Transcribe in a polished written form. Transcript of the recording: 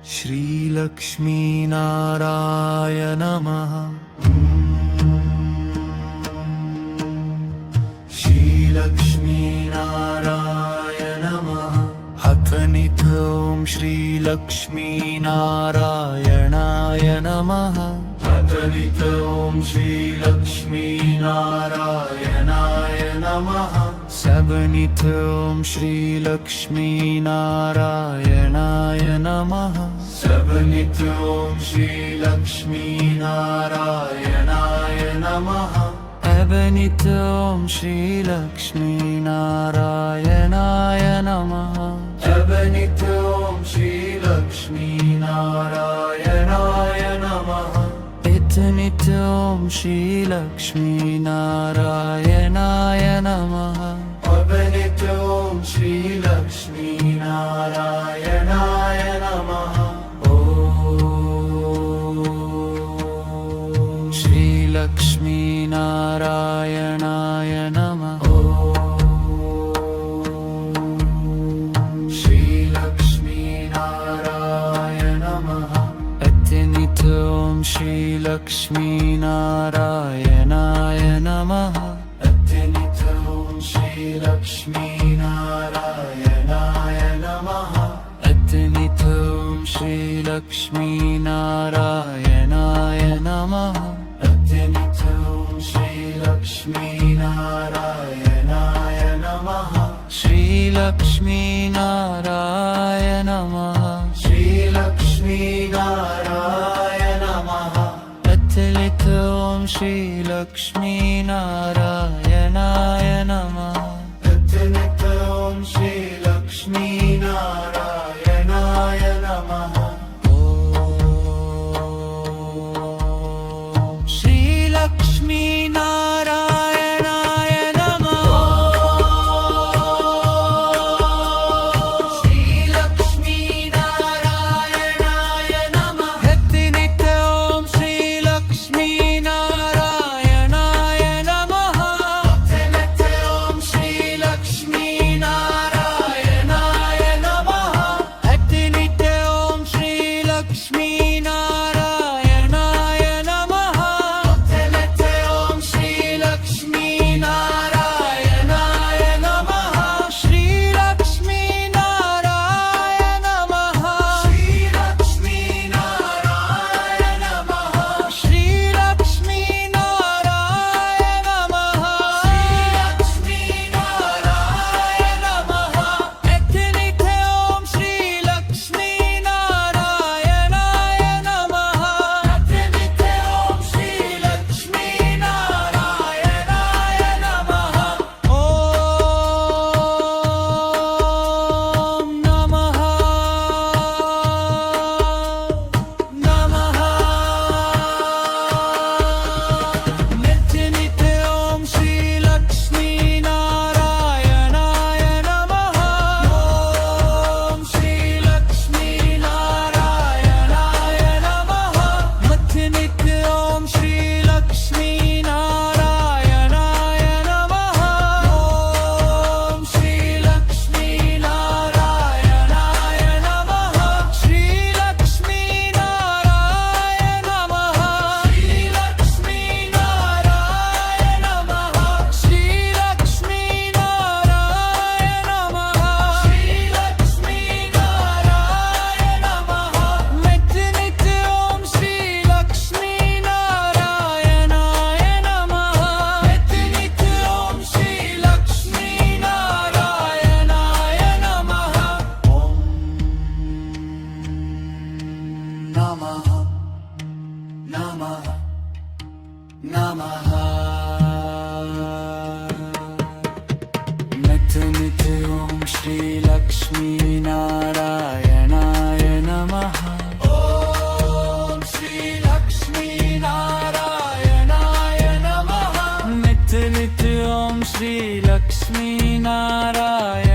श्रीलक्ष्मीनारायण नमः। श्रीलक्ष्मीनारायण नमः। हथनिथ ॐ श्रीलक्ष्मीनारायणाय नमः। हथनिथ ॐ श्रीलक्ष्मीनारायणाय नमः। सबनिथ ॐ श्रीलक्ष्मीनारायणाय नमः। सबनिथ ॐ श्रीलक्ष्मीनारायणाय नमः। अबनिथ ॐ श्रीलक्ष्मीनारायणाय नमः। अबनिथ ॐ श्रीलक्ष्मीनारायणाय नमः। इतनिथ ॐ श्रीलक्ष्मीनारायणाय नमः। अबनिथ ॐ श्रीलक्ष्मीनारायणाय नमः। ॐ श्रीलक्ष्मीनारायणाय नमः। श्रीलक्ष्मीनाराय नमः। अत्यनिथ ॐ श्रीलक्ष्मीनारायणाय नमः। अत्यनिथ ॐ श्रीलक्ष्मीनारायणाय नमः। अत्यनिथ ॐ श्रीलक्ष्मीनारायणाय नमः। अत्यनिथ ॐ श्रीलक्ष्मीनारायणाय नमः। श्रीलक्ष्मीनाराय नमः। श्रीलक्ष्मीनाराय नमः। अत्यनिथ ॐ श्रीलक्ष्मीनारायणाय नमः। अत्यनिथ ॐ श्रीलक्ष्मीनारायणाय नमः। निथ ॐ श्रीलक्ष्मीनारायणाय नमः। ॐ श्रीलक्ष्मीनारायणाय नमः। निथ ॐ श्रीलक्ष्मीनारायण